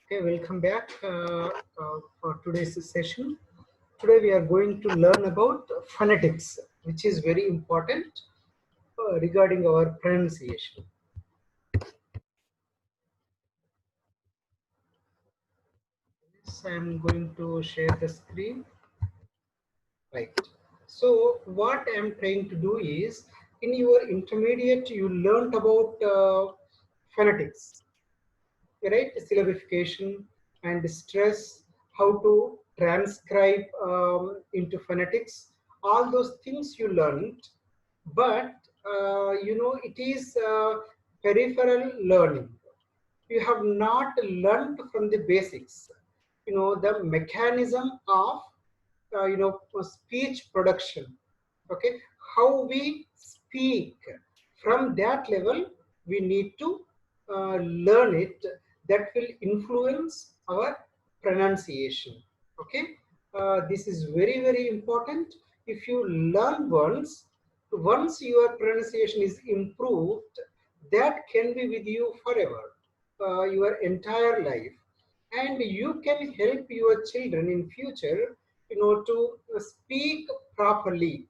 Okay, welcome back for today's session. Today we are going to learn about phonetics, which is very important regarding our pronunciation. Yes, I am going to share the screen. Right. So what I am trying to do is, in your intermediate, you learnt about phonetics, right? Syllabification and stress, how to transcribe into phonetics, all those things you learned, but it is peripheral learning. You have not learned from the basics, the mechanism of speech production. Okay, how we speak, from that level we need to learn it. That will influence our pronunciation. Okay, this is very important. If you learn once your pronunciation is improved, that can be with you forever, your entire life, and you can help your children in future, to speak properly.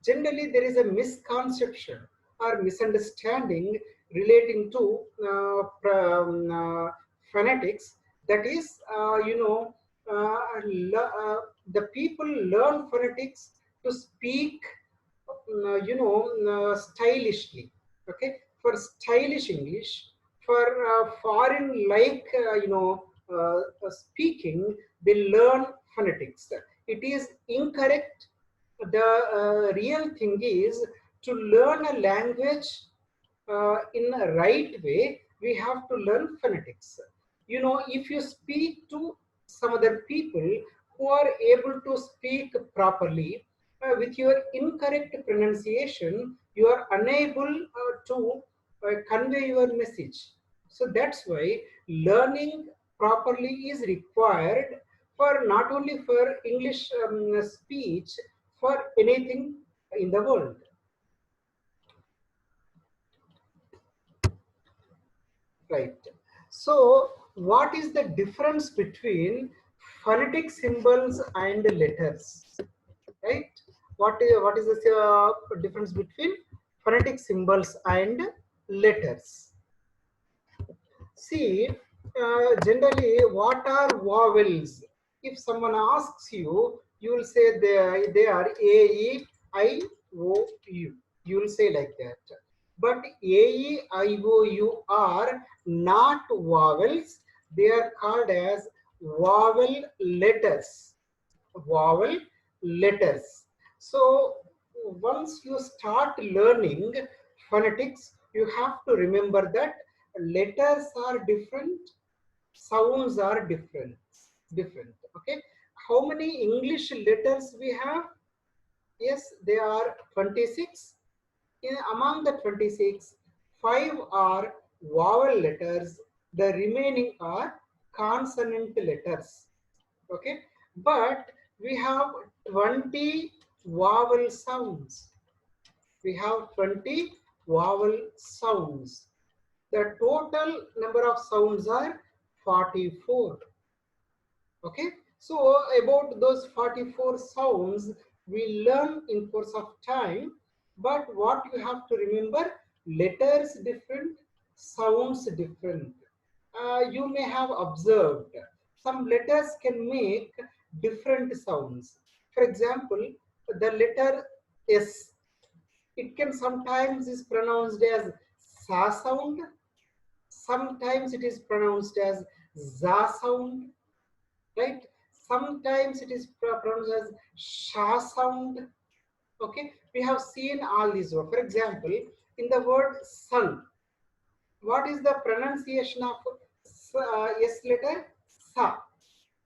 Generally, there is a misconception or misunderstanding relating to phonetics. That is, the people learn phonetics to speak, stylishly. Okay, for stylish English, for foreign like, speaking, they learn phonetics. It is incorrect. The real thing is to learn a language in a right way. We have to learn phonetics. If you speak to some other people who are able to speak properly, with your incorrect pronunciation, you are unable to convey your message. So that's why learning properly is required, for not only for English speech, for anything in the world. Right. So, what is the difference between phonetic symbols and letters? Right. What is the difference between phonetic symbols and letters? See, generally, what are vowels? If someone asks you, you will say they are A, E, I, O, U. You will say like that. But A, E, I, O, U are not vowels. They are called as vowel letters. Vowel letters. So once you start learning phonetics, you have to remember that letters are different, sounds are different. Okay, how many English letters we have? Yes, they are 26. Among the 26, 5 are vowel letters, the remaining are consonant letters. Okay, but we have 20 vowel sounds. We have 20 vowel sounds. The total number of sounds are 44. Okay, so about those 44 sounds we learn in course of time, but what you have to remember, letters different, sounds different. You may have observed some letters can make different sounds. For example, the letter S, it can sometimes is pronounced as sa sound, sometimes it is pronounced as za sound, right? Sometimes it is pronounced as sha sound. Okay, we have seen all these words. For example, in the word sun, what is the pronunciation of S letter? Sa,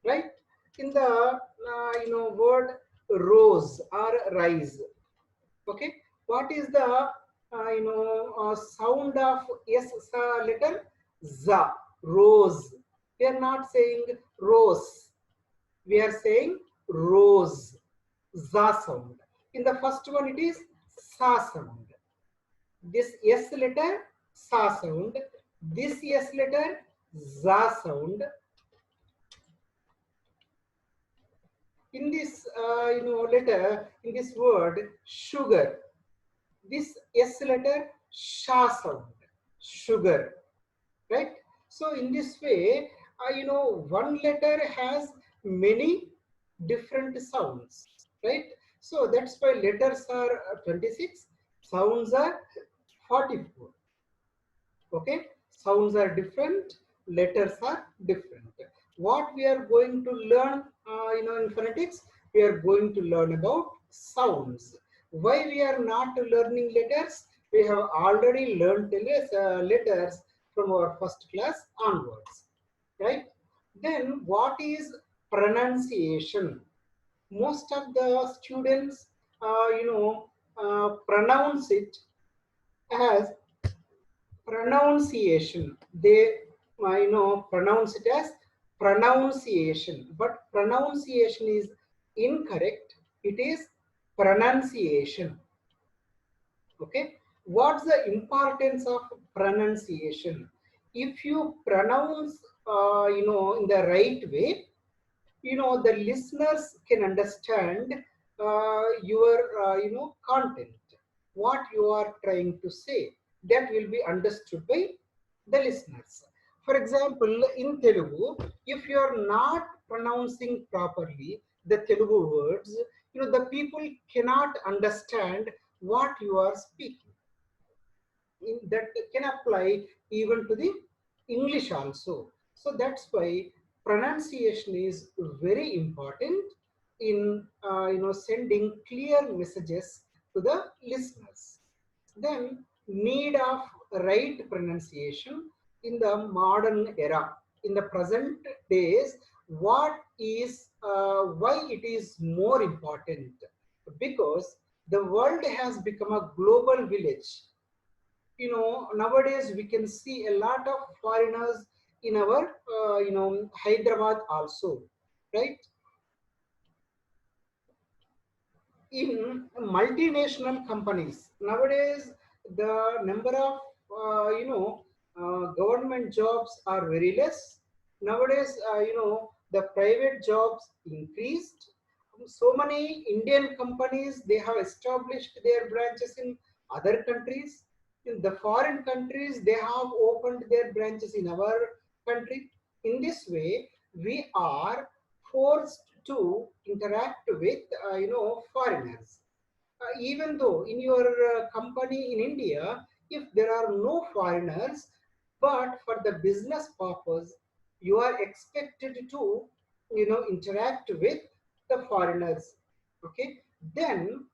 right? In the word rose or rise, okay, what is the sound of S letter? Za, rose. We are not saying rose, we are saying rose, za sound. In the first one, it is sa sound. This S letter, sa sound. This S letter, za sound. In this letter, in this word sugar, this S letter, sha sound, sugar, right? So in this way, one letter has many different sounds, right? So that's why letters are 26, sounds are 44. Okay, sounds are different, letters are different. What we are going to learn in phonetics, we are going to learn about sounds. Why we are not learning letters? We have already learned letters from our first class onwards, right? Then what is pronunciation? Most of the students pronounce it as pronunciation. They pronounce it as pronunciation, but pronunciation is incorrect. It is pronunciation. Okay, what's the importance of pronunciation? If you pronounce in the right way, the listeners can understand your content, what you are trying to say. That will be understood by the listeners. For example, in Telugu, if you are not pronouncing properly the Telugu words, the people cannot understand what you are speaking. That can apply even to the English also. So that's why pronunciation is very important in sending clear messages to the listeners. Then need of right pronunciation in the modern era. In the present days, what is why it is more important? Because the world has become a global village. Nowadays we can see a lot of foreigners in our Hyderabad also, right? In multinational companies nowadays, the number of government jobs are very less. Nowadays, the private jobs increased. So many Indian companies, they have established their branches in other countries. In the foreign countries, they have opened their branches in our country. In this way, we are forced to interact with foreigners. Even though in your company in India, if there are no foreigners, but for the business purpose, you are expected to interact with the foreigners. Okay, then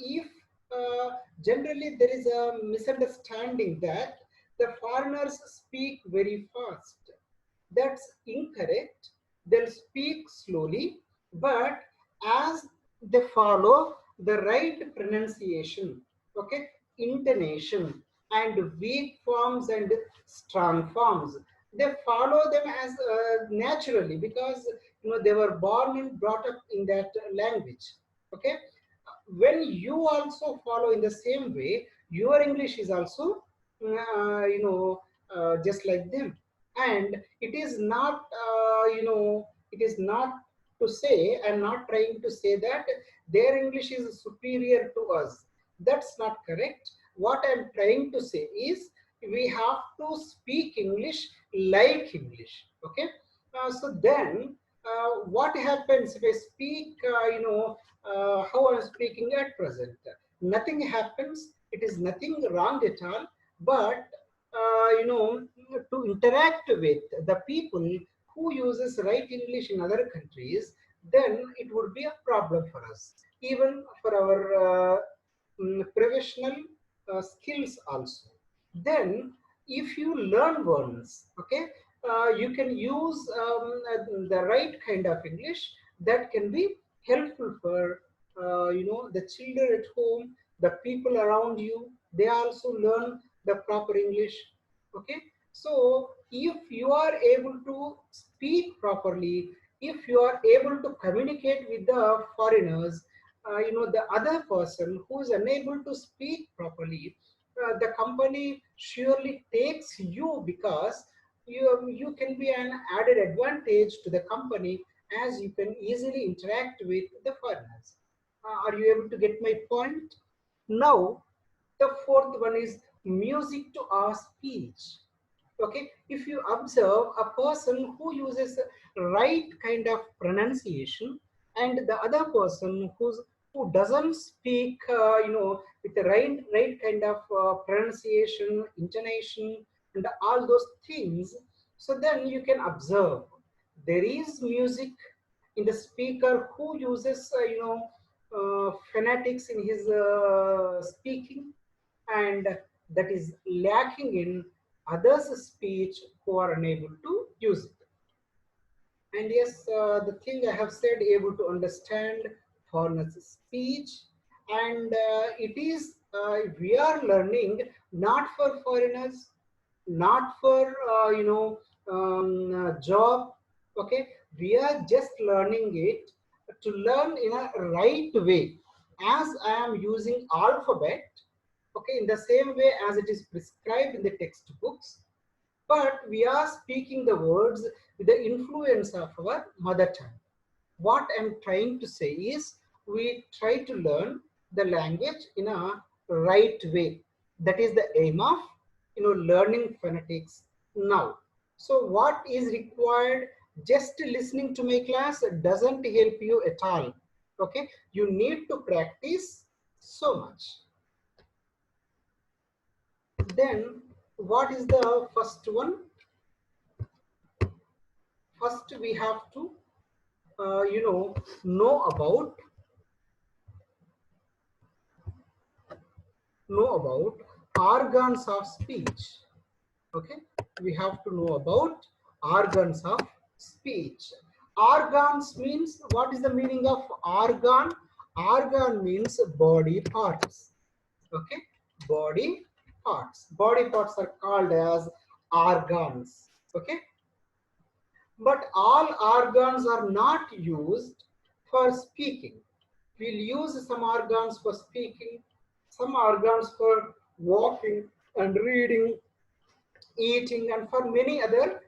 if generally there is a misunderstanding that the foreigners speak very fast. That's incorrect. They'll speak slowly, but as they follow the right pronunciation, okay, intonation, and weak forms and strong forms, they follow them as naturally, because they were born and brought up in that language. Okay, when you also follow in the same way, your English is also just like them. And it is not it is not to say, I'm not trying to say that their English is superior to us. That's not correct. What I'm trying to say is we have to speak English like English. Okay, so then what happens if I speak how I'm speaking at present? Nothing happens. It is nothing wrong at all. But to interact with the people who uses right English in other countries, then it would be a problem for us, even for our professional skills also. Then, if you learn once, okay, you can use the right kind of English that can be helpful for the children at home, the people around you. They also learn the proper English. Okay, so if you are able to speak properly, if you are able to communicate with the foreigners, the other person who is unable to speak properly, the company surely takes you, because you can be an added advantage to the company, as you can easily interact with the foreigners. Are you able to get my point? Now, the fourth one is music to our speech. Okay, if you observe a person who uses right kind of pronunciation and the other person who doesn't speak with the right kind of pronunciation, intonation, and all those things, so then you can observe there is music in the speaker who uses phonetics in his speaking, and that is lacking in others' speech who are unable to use it. And yes, the thing I have said, able to understand foreigners' speech, and it is we are learning not for foreigners, not for job. Okay, we are just learning it to learn in a right way. As I am using alphabet, okay, in the same way as it is prescribed in the textbooks, but we are speaking the words with the influence of our mother tongue. What I'm trying to say is we try to learn the language in a right way. That is the aim of learning phonetics now. So what is required? Just listening to my class doesn't help you at all. Okay, you need to practice so much. Then what is the first one? First we have to know about organs of speech. Okay, we have to know about organs of speech. Organs means, what is the meaning of organ? Organ means body parts. Okay, body parts are called as organs. Okay, but all organs are not used for speaking. We'll use some organs for speaking, some organs for walking and reading, eating, and for many other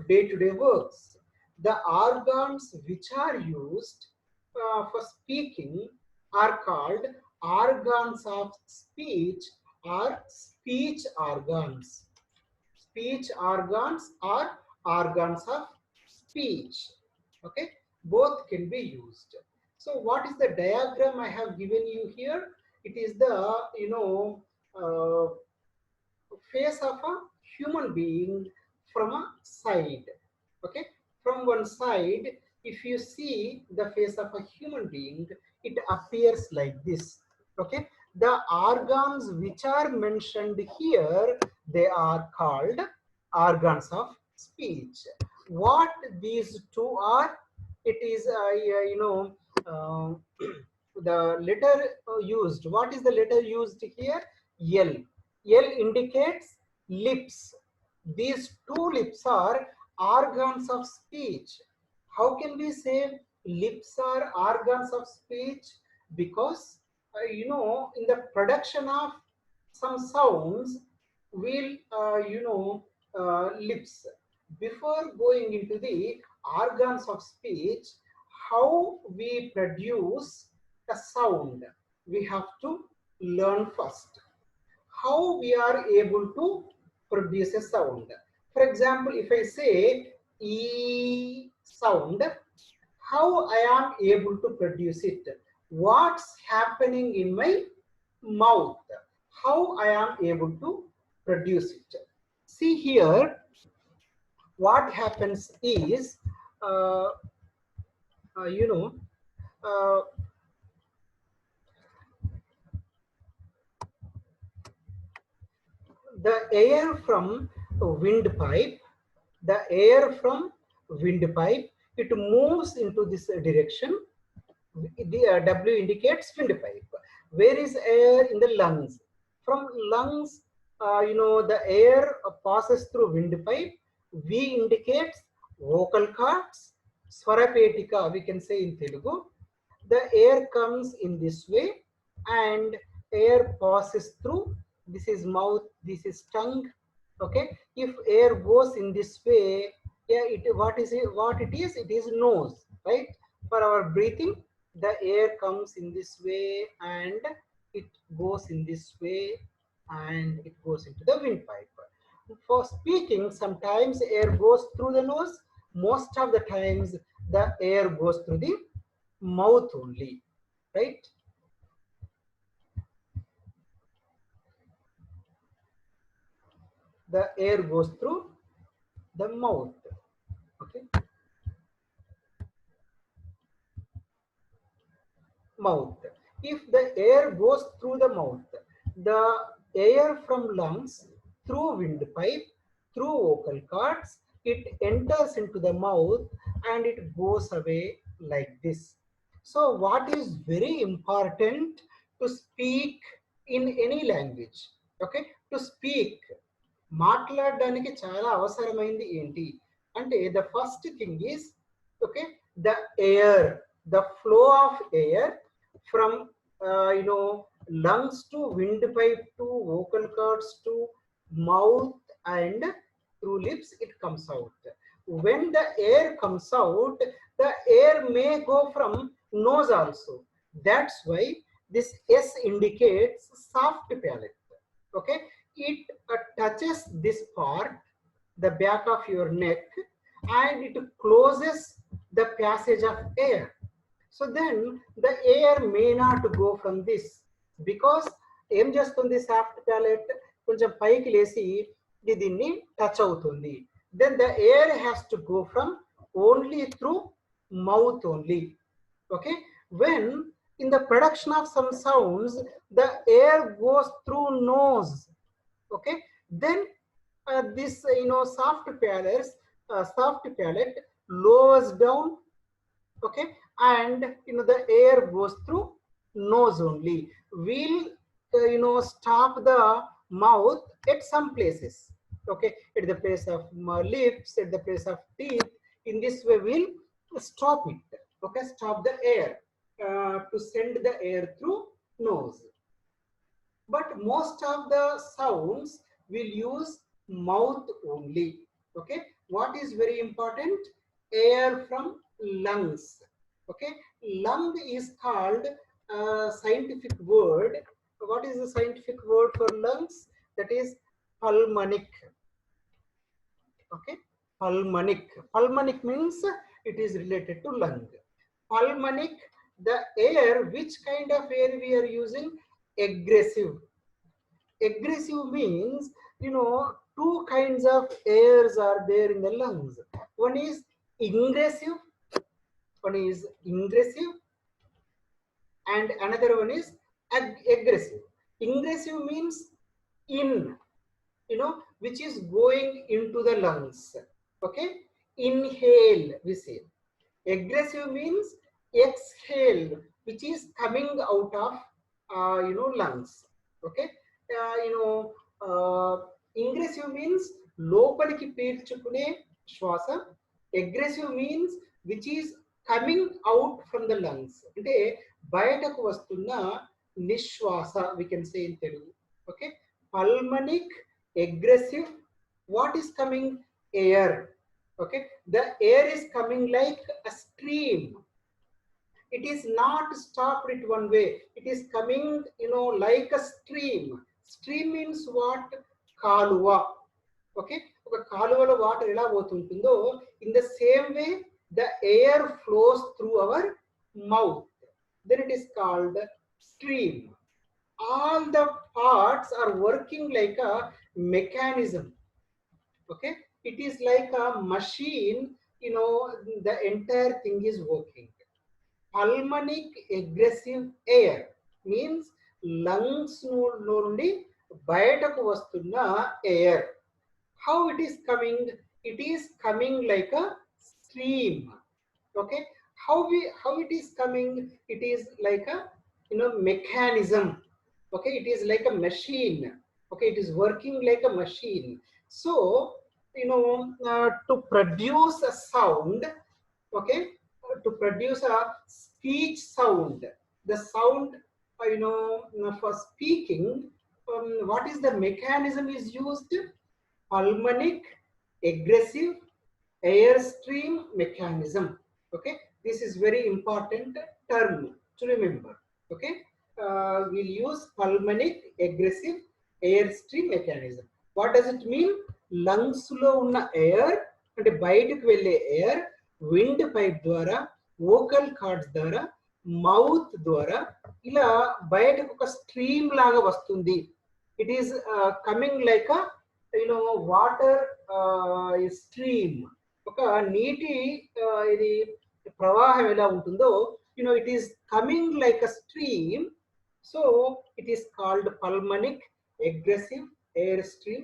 day-to-day works. The organs which are used for speaking are called organs of speech or speech organs. Speech organs or organs of speech. Okay, both can be used. So what is the diagram I have given you here? It is the uh, face of a human being from a side. Okay, from one side, if you see the face of a human being, it appears like this. Okay, the organs which are mentioned here, they are called organs of speech. What these two are? It is the letter used. What is the letter used here? L. L indicates lips. These two lips are organs of speech. How can we say lips are organs of speech? Because in the production of some sounds, we'll lips. Before going into the organs of speech, how we produce a sound, we have to learn first how we are able to produce a sound. For example, if I say E sound, how I am able to produce it? What's happening in my mouth? How I am able to produce it? See here, what happens is, uh, uh, you know, uh, the air from windpipe, the air from windpipe, it moves into this direction. The W indicates windpipe. Where is air? In the lungs. From lungs, the air passes through windpipe. V indicates vocal cords. Swarapetika, we can say in Telugu. The air comes in this way and air passes through. This is mouth, this is tongue. Okay, if air goes in this way, Yeah, what is it? What it is? It is nose, right? For our breathing, the air comes in this way and it goes in this way and it goes into the windpipe. For speaking, sometimes air goes through the nose. Most of the times, the air goes through the mouth only, right? The air goes through the mouth. Okay, mouth. If the air goes through the mouth, the air from lungs through windpipe, through vocal cords, it enters into the mouth and it goes away like this. So, what is very important to speak in any language? Okay, to speak, మాట్లాడడానికి చాలా అవసరమైంది ఏంటి అంటే the first thing is, okay, the air, the flow of air from lungs to windpipe to vocal cords to mouth and through lips it comes out. When the air comes out, the air may go from nose also. That's why this S indicates soft palate. Okay, it touches this part, the back of your neck, and it closes the passage of air. So then the air may not go from this because ఏం చేస్తుంది soft palette కొంచెం పైకి లేసి ఇది దీన్ని touch అవుతుంది. Then the air has to go from only through mouth only. Okay, when in the production of some sounds the air goes through nose. Okay, then this soft palate lowers down. Okay, and the air goes through nose only. We'll stop the mouth at some places. Okay, at the place of lips, at the place of teeth. In this way we'll stop it. Okay, stop the air to send the air through nose. But most of the sounds will use mouth only. Okay, what is very important? Air from lungs. Okay, lung is called a scientific word. What is the scientific word for lungs? That is pulmonic. Okay, pulmonic means it is related to lung. Pulmonic, the air, which kind of air we are using? Aggressive. Aggressive means, two kinds of airs are there in the lungs. One is ingressive, one is ingressive, and another one is aggressive. Ingressive means in, which is going into the lungs. Okay, inhale, we say. Aggressive means exhale, which is coming out of lungs. Okay, ingressive means లోపలికి పీల్చుకునే శ్వాస. Egressive means which is coming out from the lungs, అంటే బయటకు వస్తున్న నిశ్వాస, we can say in Telugu. Okay, pulmonic, egressive. What is coming? Air. Okay, the air is coming like a stream. It is not stopped at one way. It is coming like a stream. Stream means what? Kaluva. Okay, ఒక కాలువలో water ఎలా పోతుంటుందో, in the same way the air flows through our mouth, then it is called stream. All the parts are working like a mechanism. Okay, it is like a machine, the entire thing is working. Pulmonic aggressive air means lungs నుండి బయటకు వస్తున్న air. How it is coming? It is coming like a stream. Okay, how it is coming? It is like a mechanism. Okay, it is like a machine. Okay, it is working like a machine. So to produce a sound, okay, to produce a speech sound, the sound for speaking, what is the mechanism is used? Pulmonic, aggressive, airstream mechanism. Okay, this is very important term to remember. Okay, we'll use pulmonic aggressive airstream mechanism. What does it mean? Lungs లో ఉన్న air అంటే బయటకు వెళ్ళే air wind pipe ద్వారా vocal cords ద్వారా mouth ద్వారా ఇలా బయటకు ఒక స్ట్రీమ్ లాగా వస్తుంది. It is coming like water stream. ఒక నీటి ఇది ప్రవాహం ఎలా ఉంటుందో it is coming like a stream, so it is called pulmonic aggressive airstream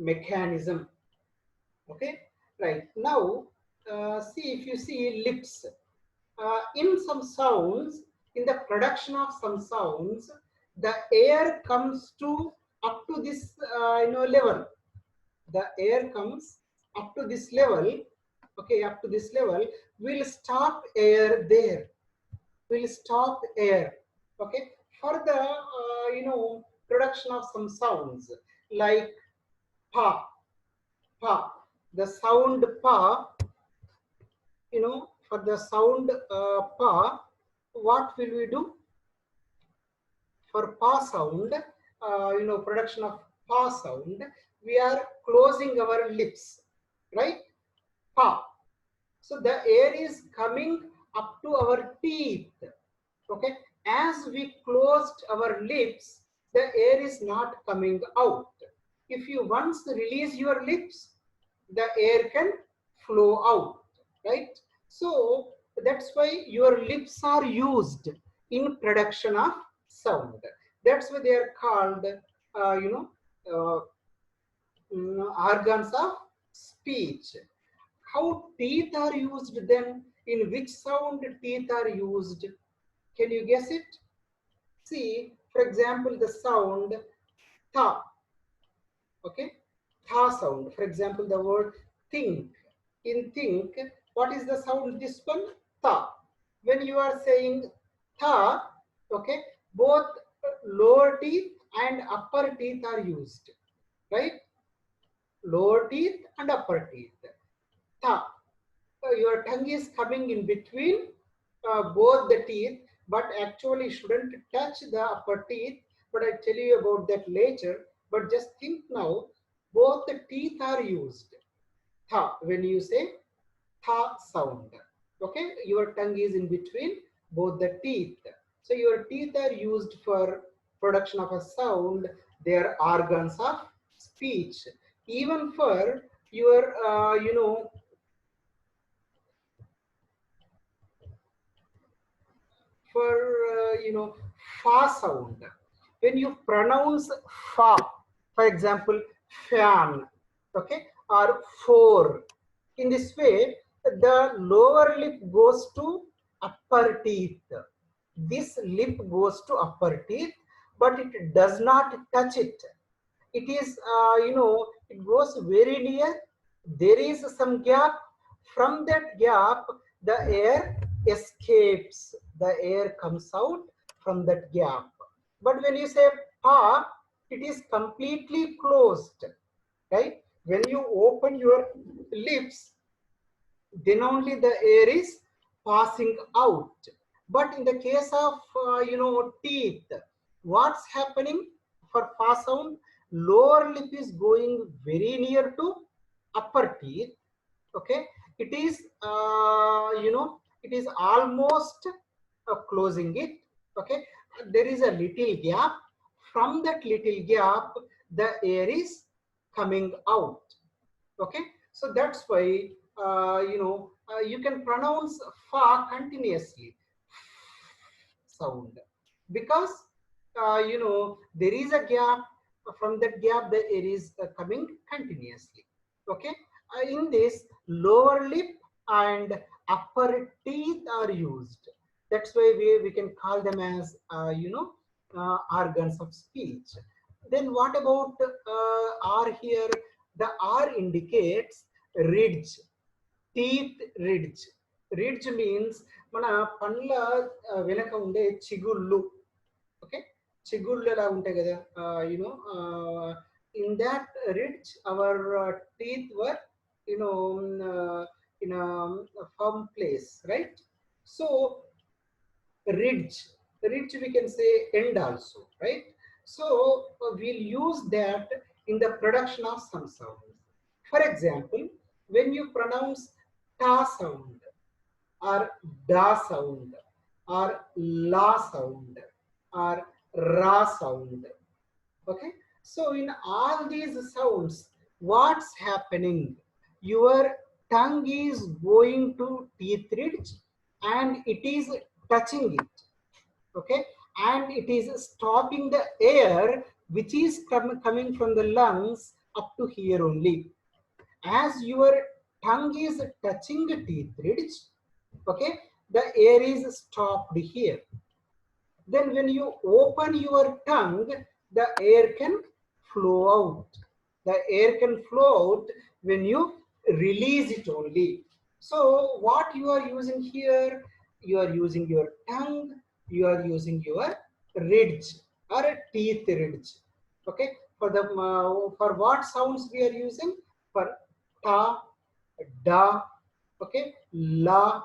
mechanism. Okay, right. Now see, if you see lips, in some sounds, in the production of some sounds, the air comes to up to this level. The air comes up to this level. Okay, up to this level, we'll stop air there. We'll stop air. Okay, for the production of some sounds like pa, pa. The sound pa, for the sound pa, what will we do? For pa sound, production of pa sound, we are closing our lips, right? Pa. So the air is coming up to our teeth. Okay, as we closed our lips, the air is not coming out. If you once release your lips, the air can flow out, right? So that's why your lips are used in production of sound. That's why they are called organs of speech. How teeth are used then? In which sound teeth are used? Can you guess it? See, for example, the sound tha. Okay, tha sound. For example, the word think. In think, what is the sound? This one, tha. When you are saying tha, okay, both lower teeth and upper teeth are used, right? Lower teeth and upper teeth. Tha. Your tongue is coming in between both the teeth, but actually shouldn't touch the upper teeth. But I tell you about that later. But just think now, both the teeth are used. Tha, when you say tha sound. Okay, your tongue is in between both the teeth. So your teeth are used for production of a sound. They are organs of speech. Even for your for fa sound, when you pronounce fa, for example, fan, okay, or four, in this way the lower lip goes to upper teeth. This lip goes to upper teeth, but it does not touch it. It is it goes very near. There is some gap. From that gap the air escapes. The air comes out from that gap. But when you say pa, it is completely closed, right? When you open your lips, then only the air is passing out. But in the case of teeth, what's happening? For fa sound, lower lip is going very near to upper teeth. Okay, it is it is almost closing it. Okay, there is a little gap. From that little gap the air is coming out. Okay, so that's why you can pronounce fa continuously sound, because there is a gap. From that gap the air is coming continuously. Okay, in this lower lip and upper teeth are used. That's why we can call them as organs of speech. Then what about R here? The R indicates ridge, teeth ridge. Ridge means మన పండ్ల వెనక ఉండే చిగుళ్ళు. Okay, చిగుళ్ళు ఎలా ఉంటాయి కదా, in that ridge our teeth were can say end also, right? So we'll use that in the production of some sounds. For example, when you pronounce ta sound or da sound or la sound or ra sound, okay, so in all these sounds, what's happening? Your tongue is going to teeth ridge and it is touching it, okay, and it is stopping the air which is coming from the lungs up to here only. As your tongue is touching the teeth ridge, okay, the air is stopped here. Then when you open your tongue, the air can flow out. The air can flow out when you release it only. So what you are using here, you are using your tongue, you are using your ridge or a teeth ridge. Okay, for what sounds we are using? For ta, da, okay, la,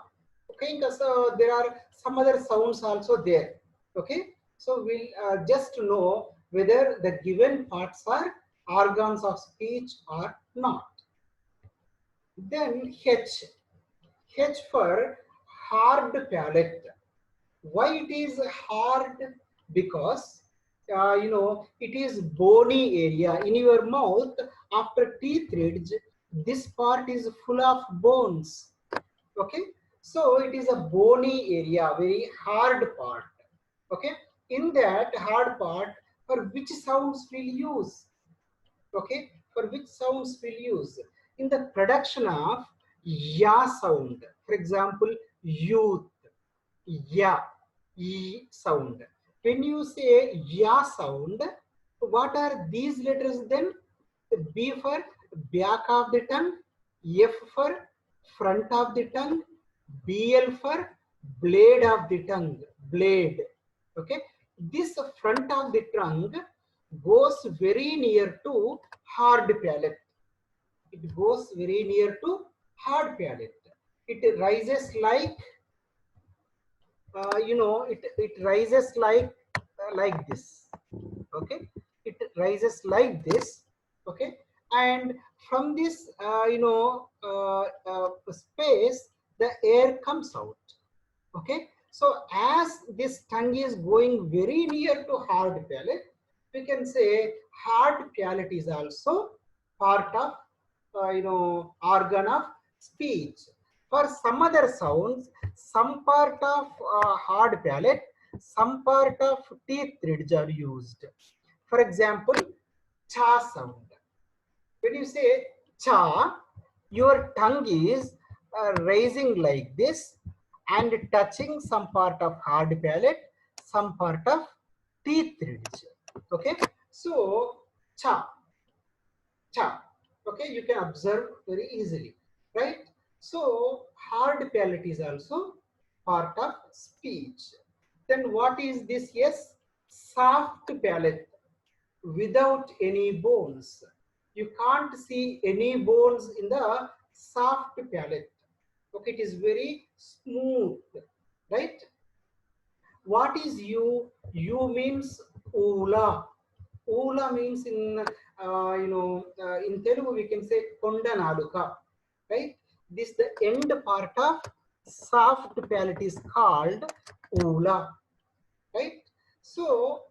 okay, so there are some other sounds also there. Okay, so we'll just know whether the given parts are organs of speech or not. Then H for hard palate. Why it is hard? Because it is bony area in your mouth. After teeth ridge, this part is full of bones. Okay, so it is a bony area, very hard part. Okay, in that hard part, for which sounds we'll use? Okay, for which sounds we'll use? In the production of ya sound, for example, youth, ya, e sound. When you say ya sound, what are these letters then? B for back of the tongue, F for front of the tongue, BL for blade of the tongue, blade. Okay, this front of the tongue goes very near to hard palate. It goes very near to hard palate. It rises like it rises like this. Okay, it rises like this. Okay, and from this space the air comes out. Okay, so as this tongue is going very near to hard palate, we can say hard palate is also part of organ of speech. For some other sounds, some part of hard palate, some part of teeth ridge are used. For example, cha sound. When you say cha, your tongue is raising like this and touching some part of hard palate, some part of teeth ridge. Okay, so cha, cha. Okay, you can observe very easily, right? So hard palate is also part of speech. Then what is this? Yes, soft palate without any bones. You can't see any bones in the soft palate. Okay, it is very smooth, right? What is you? You means ula. Ula means in Telugu we can say konda naluka, right? This the end part of soft palate is called ula, right? So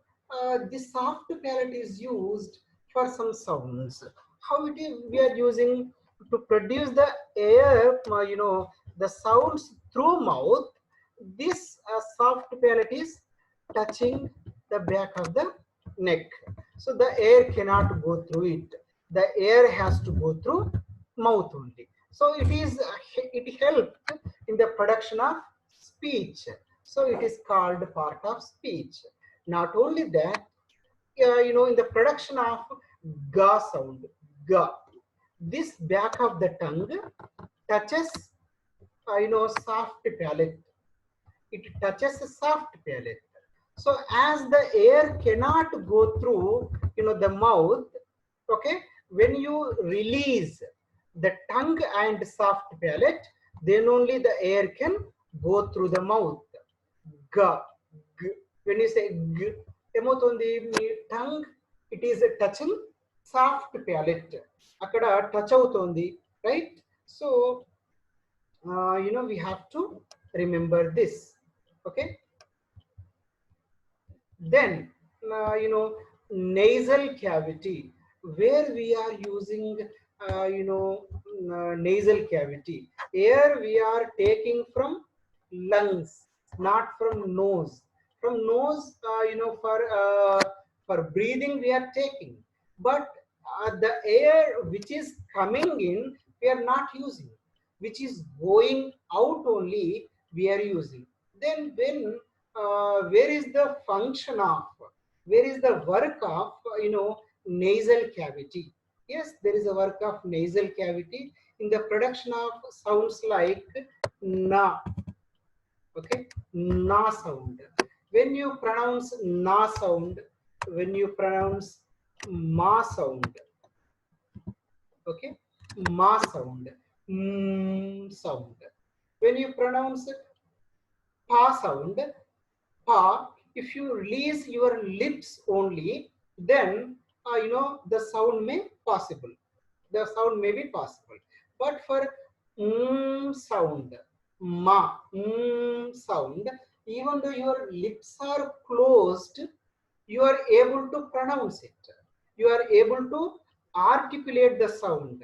this soft palate is used for some sounds. How it is we are using to produce the air, the sounds through mouth. This soft palate is touching the back of the neck, so the air cannot go through it. The air has to go through mouth only. So it helped in the production of speech. So it is called part of speech. Not only that, in the production of ga sound, ga, this back of the tongue touches soft palate. It touches a soft palate. So as the air cannot go through the mouth, okay, when you release the tongue and soft palate, then only the air can go through the mouth. Ga, g. when you say g, ఏమవుతుంది మీ tongue it is touching soft palate, అక్కడ touch అవుతుంది, right? So we have to remember this. Okay, then nasal cavity, where we are using nasal cavity. Here we are taking from lungs, not from nose. From nose, for breathing we are taking, but the air which is coming in we are not using, which is going out only we are using. Then when where is the function of, where is the work of nasal cavity? Yes, there is a work of nasal cavity in the production of sounds like na. Okay, na sound. When you pronounce na sound, when you pronounce ma sound, okay, ma sound, sound. When you pronounce pa sound, pa, if you release your lips only, then the sound may possible, the sound may be possible. But for sound, ma, sound, even though your lips are closed, you are able to pronounce it, you are able to articulate the sound.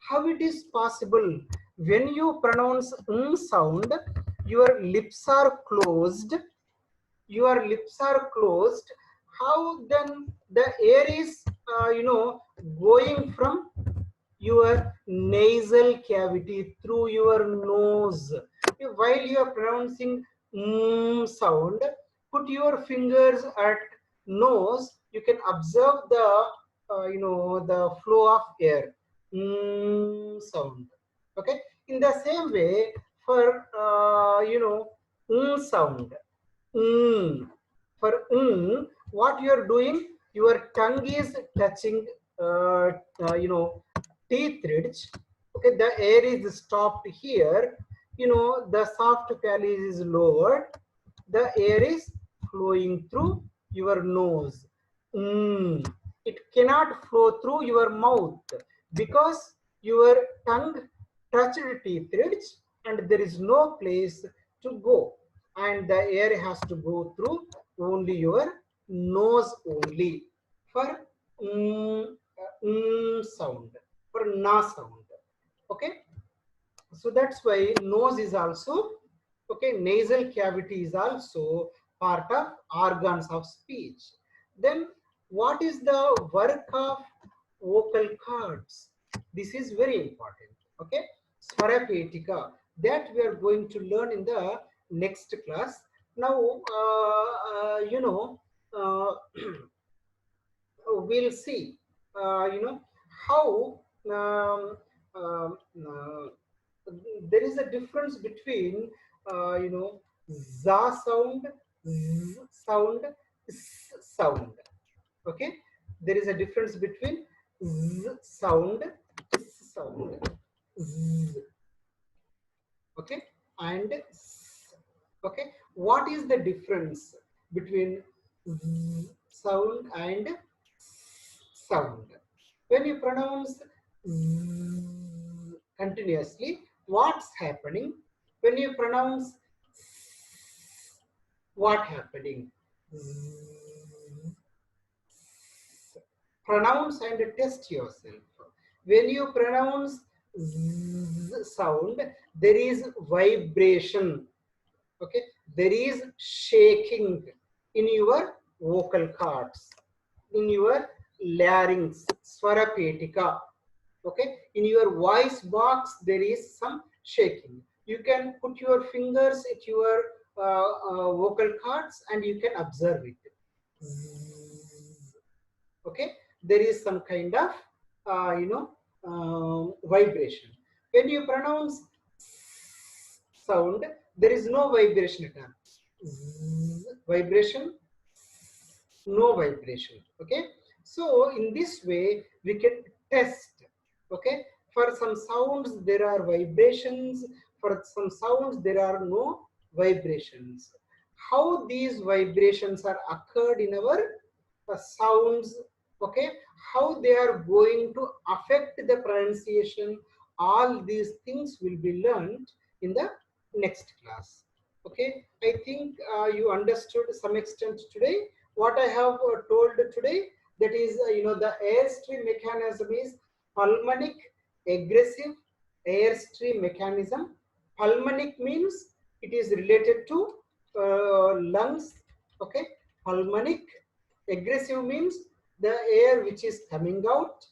How it is possible? When you pronounce sound, your lips are closed, your lips are closed. How then the air is going from your nasal cavity through your nose? While you are pronouncing sound, put your fingers at nose, you can observe the the flow of air, sound. Okay, in the same way for sound, for what you are doing, your tongue is touching teeth ridge. Okay, the air is stopped here, the soft palate is lowered, the air is flowing through your nose. It cannot flow through your mouth because your tongue touched teeth ridge and there is no place to go, and the air has to go through only your nose only for sound, for na sound. Okay, so that's why nose is also, okay, nasal cavity is also part of organs of speech. Then what is the work of vocal cords? This is very important. Okay, Swarapetika, that we are going to learn in the next class. Now we'll see how there is a difference between za sound, z sound, s sound. Okay, there is a difference between z sound, s sound, z, okay, and s. Okay, what is the difference between z sound and s sound? When you pronounce z continuously, what's happening? When you pronounce s, what happening? Z, pronounce and test yourself. When you pronounce z sound, there is vibration. Okay, there is shaking in your vocal cords, in your larynx, swarapetika. Okay, in your voice box there is some shaking. You can put your fingers at your vocal cords and you can observe it. Okay, there is some kind of vibration. When you pronounce sound, there is no vibration at all. Vibration, no vibration. Okay, so in this way we can test. Okay, for some sounds there are vibrations, for some sounds there are no vibrations. how these vibrations are occurred in our sounds, okay, how they are going to affect the pronunciation. All these things will be learned in the next class. Okay, I think you understood some extent today what I have told today. That is, the airstream mechanism is pulmonic aggressive airstream mechanism. Pulmonic means it is related to lungs. Okay, pulmonic. Aggressive means the air which is coming out,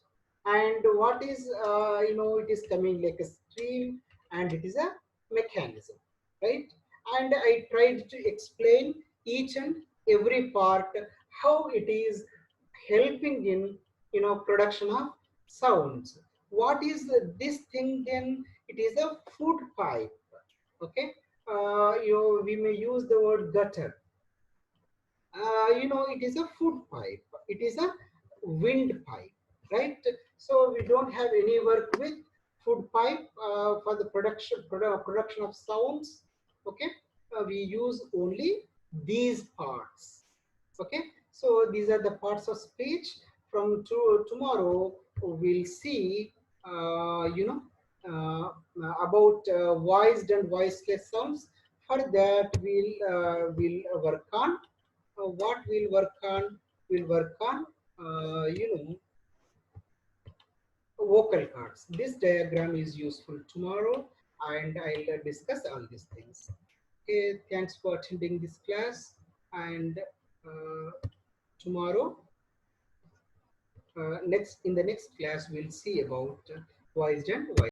and what is it is coming like a stream, and it is a mechanism, right? And I tried to explain each and every part, how it is helping in production of sounds. What is this thing then? It is a food pipe. Okay, we may use the word gutter. It is a food pipe, it is a wind pipe, right? So we don't have any work with food pipe for the production of sounds. Okay, we use only these parts. Okay, so these are the parts of speech. From tomorrow we'll see about voiced and voiceless sounds. For that we'll work on what we'll work on. We'll work on vocal cords. This diagram is useful tomorrow, and I'll discuss all these things. Okay, thanks for attending this class, and tomorrow next in the next class we'll see about voiced and voiceless.